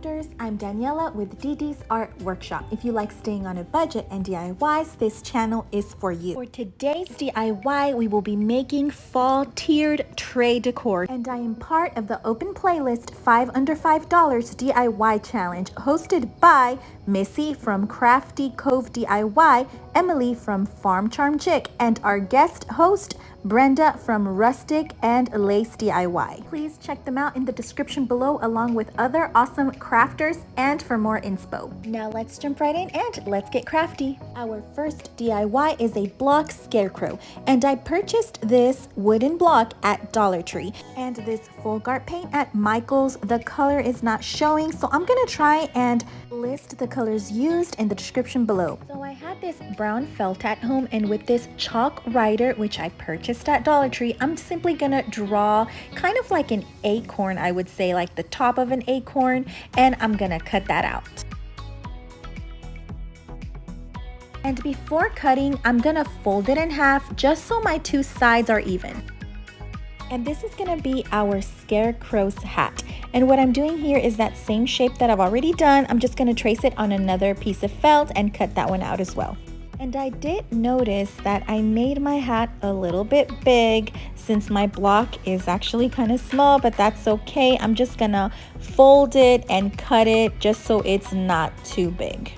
crafters, I'm Daniela with DD's Art Workshop. If you like staying on a budget and DIYs, this channel is for you. For today's DIY, we will be making fall tiered tray decor. And I am part of the open playlist 5 under $5 DIY challenge hosted by Missy from Crafty Cove DIY, Emily from Farm Charm Chick, and our guest host, Brenda from Rustic and Lace DIY. Please check them out in the description below along with other awesome crafters and for more inspo. Now let's jump right in and let's get crafty. Our first DIY is a block scarecrow, and I purchased this wooden block at Dollar Tree and this full guard paint at Michael's. The color is not showing, so I'm gonna try and list the colors used in the description below. So I had this brown felt at home, and with this chalk writer, which I purchased at Dollar Tree, I'm simply gonna draw kind of like an acorn, I would say, like the top of an acorn, and I'm gonna cut that out. And before cutting, I'm gonna fold it in half just so my two sides are even. And this is gonna be our scarecrow's hat. And what I'm doing here is that same shape that I've already done. I'm just gonna trace it on another piece of felt and cut that one out as well. And I did notice that I made my hat a little bit big since my block is actually kind of small, but that's okay. I'm just gonna fold it and cut it just so it's not too big.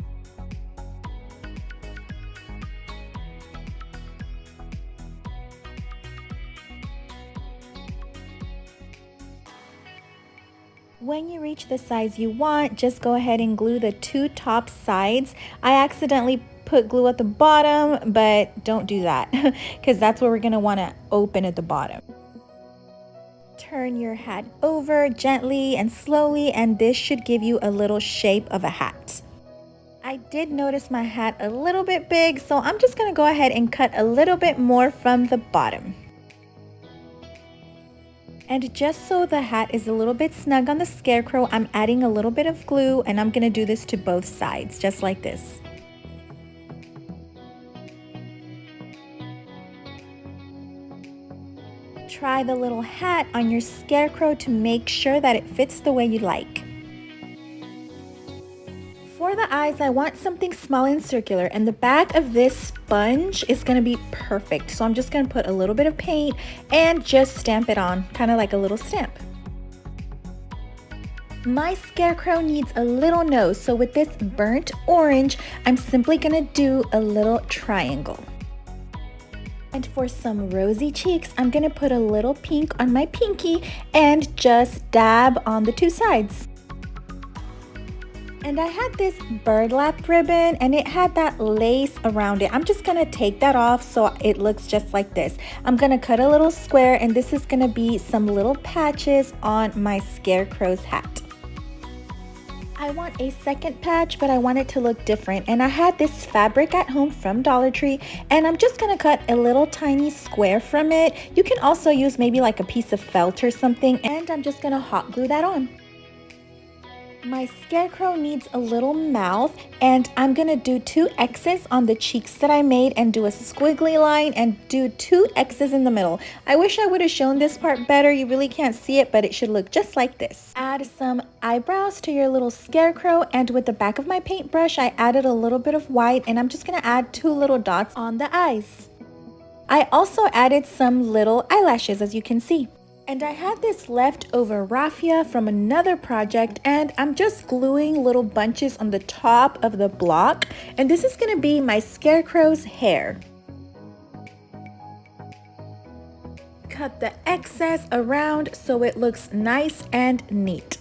When you reach the size you want, just go ahead and glue the two top sides. I accidentally put glue at the bottom, but don't do that because that's where we're going to want to open at the bottom. Turn your hat over gently and slowly, and this should give you a little shape of a hat. I did notice my hat a little bit big, so I'm just going to go ahead and cut a little bit more from the bottom. And just so the hat is a little bit snug on the scarecrow, I'm adding a little bit of glue, and I'm going to do this to both sides, just like this. Try the little hat on your scarecrow to make sure that it fits the way you like. For the eyes, I want something small and circular, and the back of this sponge is going to be perfect. So I'm just going to put a little bit of paint and just stamp it on, kind of like a little stamp. My scarecrow needs a little nose, so with this burnt orange, I'm simply going to do a little triangle. And for some rosy cheeks, I'm going to put a little pink on my pinky and just dab on the two sides. And I had this burlap ribbon, and it had that lace around it. I'm just gonna take that off so it looks just like this. I'm gonna cut a little square, and this is gonna be some little patches on my scarecrow's hat. I want a second patch, but I want it to look different. And I had this fabric at home from Dollar Tree, and I'm just gonna cut a little tiny square from it. You can also use maybe like a piece of felt or something, and I'm just gonna hot glue that on. My scarecrow needs a little mouth, and I'm gonna do 2 X's on the cheeks that I made and do a squiggly line and do 2 X's in the middle. I wish I would have shown this part better. You really can't see it, but it should look just like this. Add some eyebrows to your little scarecrow, and with the back of my paintbrush, I added a little bit of white, and I'm just gonna add 2 little dots on the eyes. I also added some little eyelashes, as you can see. And I had this leftover raffia from another project, and I'm just gluing little bunches on the top of the block, and this is going to be my scarecrow's hair. Cut the excess around so it looks nice and neat.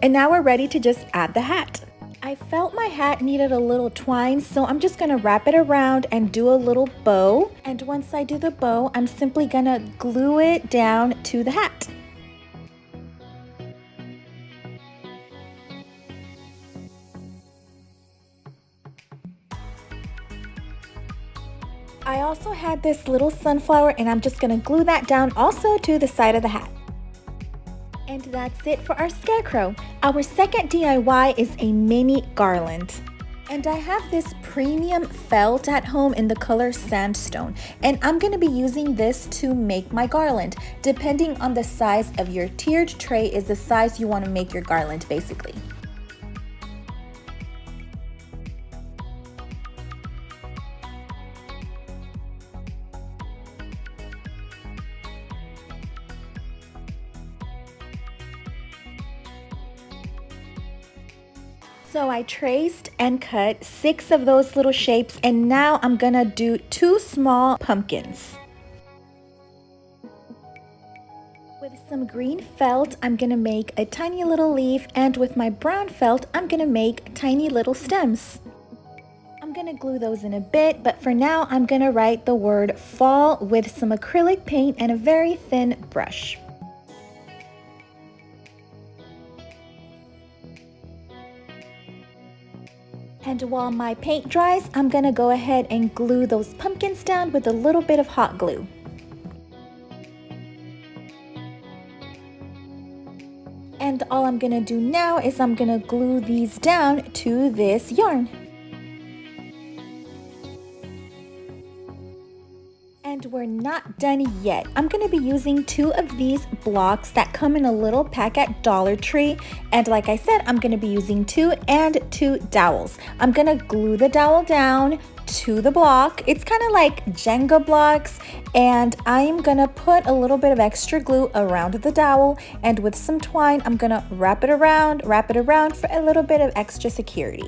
And now we're ready to just add the hat. I felt my hat needed a little twine, so I'm just gonna wrap it around and do a little bow. And once I do the bow, I'm simply gonna glue it down to the hat. I also had this little sunflower, and I'm just gonna glue that down also to the side of the hat. And that's it for our scarecrow. Our second DIY is a mini garland. And I have this premium felt at home in the color sandstone, and I'm going to be using this to make my garland. Depending on the size of your tiered tray is the size you want to make your garland basically. So I traced and cut 6 of those little shapes, and now I'm gonna do 2 small pumpkins. With some green felt, I'm gonna make a tiny little leaf, and with my brown felt, I'm gonna make tiny little stems. I'm gonna glue those in a bit, but for now, I'm gonna write the word fall with some acrylic paint and a very thin brush. And while my paint dries, I'm gonna go ahead and glue those pumpkins down with a little bit of hot glue. And all I'm gonna do now is I'm gonna glue these down to this yarn. And we're not done yet. I'm gonna be using 2 of these blocks that come in a little pack at Dollar Tree. And like I said, I'm gonna be using 2 and 2 dowels. I'm gonna glue the dowel down to the block. It's kind of like Jenga blocks. And I am gonna put a little bit of extra glue around the dowel. And with some twine, I'm gonna wrap it around for a little bit of extra security.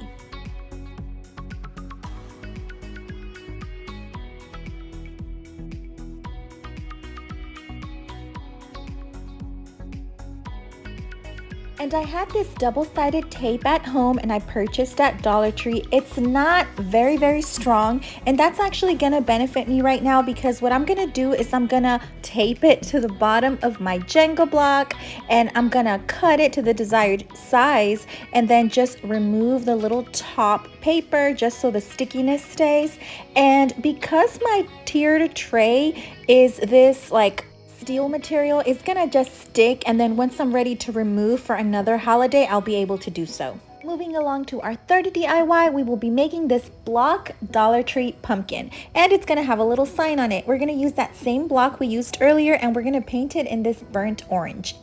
And I had this double-sided tape at home and I purchased at Dollar Tree. It's not very strong, and that's actually gonna benefit me right now because what I'm gonna do is I'm gonna tape it to the bottom of my Jenga block and I'm gonna cut it to the desired size and then just remove the little top paper just so the stickiness stays. And because my tiered tray is this like steel material, is gonna just stick, and then once I'm ready to remove for another holiday, I'll be able to do so. Moving along to our third DIY, we will be making this block Dollar Tree pumpkin, and it's gonna have a little sign on it. We're gonna use that same block we used earlier and we're gonna paint it in this burnt orange.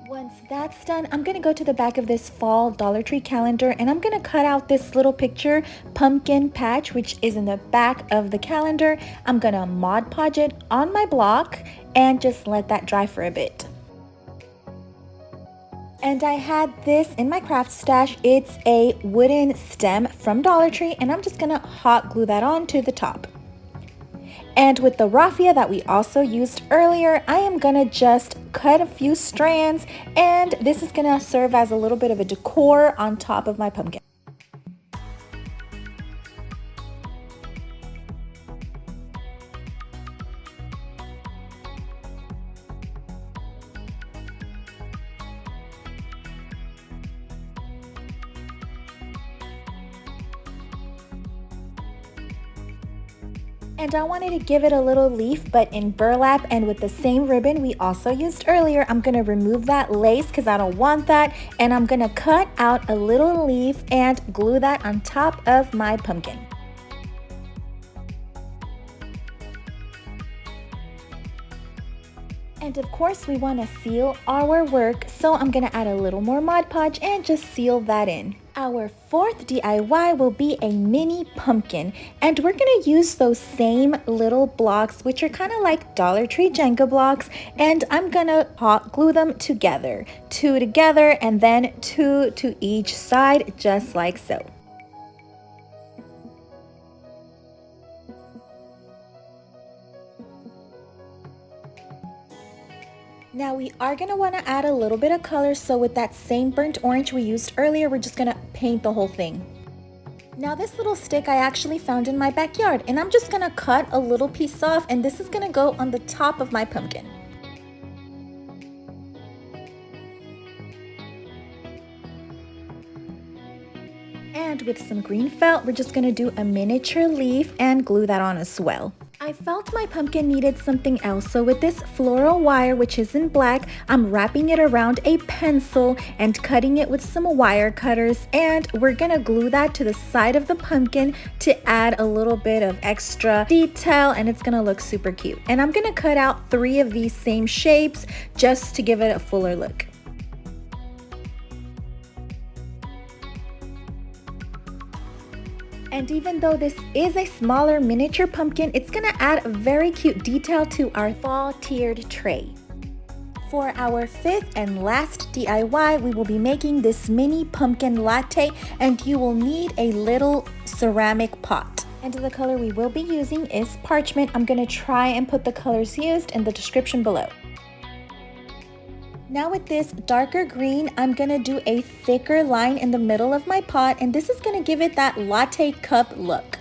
Once that's done, I'm gonna go to the back of this fall Dollar Tree calendar and I'm gonna cut out this little picture pumpkin patch, which is in the back of the calendar. I'm gonna Mod Podge it on my block and just let that dry for a bit. And I had this in my craft stash. It's a wooden stem from Dollar Tree and I'm just gonna hot glue that on to the top. And with the raffia that we also used earlier, I am gonna just cut a few strands, and this is gonna serve as a little bit of a decor on top of my pumpkin. And I wanted to give it a little leaf, but in burlap and with the same ribbon we also used earlier. I'm gonna remove that lace because I don't want that, and I'm gonna cut out a little leaf and glue that on top of my pumpkin. And of course we want to seal our work, so I'm gonna add a little more Mod Podge and just seal that in. Our fourth DIY will be a mini pumpkin, and we're gonna use those same little blocks, which are kind of like Dollar Tree Jenga blocks, and I'm gonna hot glue them together, 2 together and then 2 to each side, just like so. Now we are going to want to add a little bit of color, so with that same burnt orange we used earlier, we're just going to paint the whole thing. Now this little stick I actually found in my backyard, and I'm just going to cut a little piece off, and this is going to go on the top of my pumpkin. And with some green felt, we're just going to do a miniature leaf and glue that on as well. I felt my pumpkin needed something else, so with this floral wire, which is in black, I'm wrapping it around a pencil and cutting it with some wire cutters, and we're gonna glue that to the side of the pumpkin to add a little bit of extra detail, and it's gonna look super cute. And I'm gonna cut out 3 of these same shapes just to give it a fuller look. And even though this is a smaller miniature pumpkin, it's gonna add a very cute detail to our fall tiered tray. For our fifth and last DIY, we will be making this mini pumpkin latte, and you will need a little ceramic pot. And the color we will be using is parchment. I'm going to try and put the colors used in the description below. Now with this darker green, I'm going to do a thicker line in the middle of my pot, and this is going to give it that latte cup look.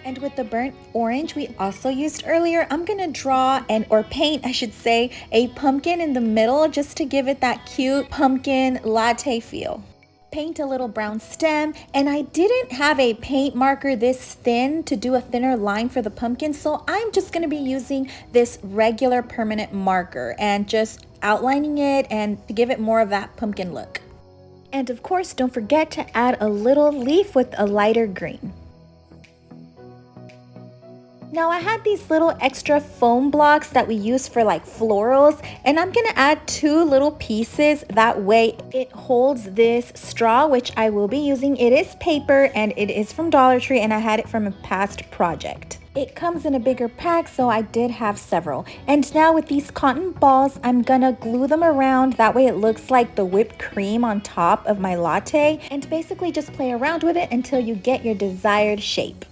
And with the burnt orange we also used earlier, I'm going to draw or paint, I should say, a pumpkin in the middle just to give it that cute pumpkin latte feel. Paint a little brown stem, and I didn't have a paint marker this thin to do a thinner line for the pumpkin, so I'm just going to be using this regular permanent marker and just outlining it and to give it more of that pumpkin look. And of course, don't forget to add a little leaf with a lighter green. Now I had these little extra foam blocks that we use for like florals, and I'm gonna add 2 little pieces. That way it holds this straw, which I will be using. It is paper and it is from Dollar Tree, and I had it from a past project. It comes in a bigger pack, so I did have several. And now with these cotton balls, I'm gonna glue them around. That way it looks like the whipped cream on top of my latte, and basically just play around with it until you get your desired shape.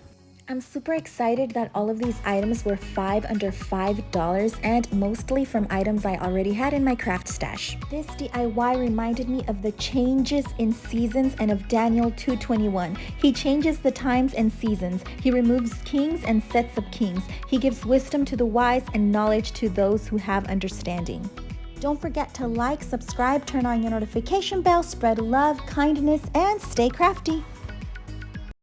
I'm super excited that all of these items were under $5 and mostly from items I already had in my craft stash. This DIY reminded me of the changes in seasons and of Daniel 2:21. He changes the times and seasons. He removes kings and sets up kings. He gives wisdom to the wise and knowledge to those who have understanding. Don't forget to like, subscribe, turn on your notification bell, spread love, kindness, and stay crafty.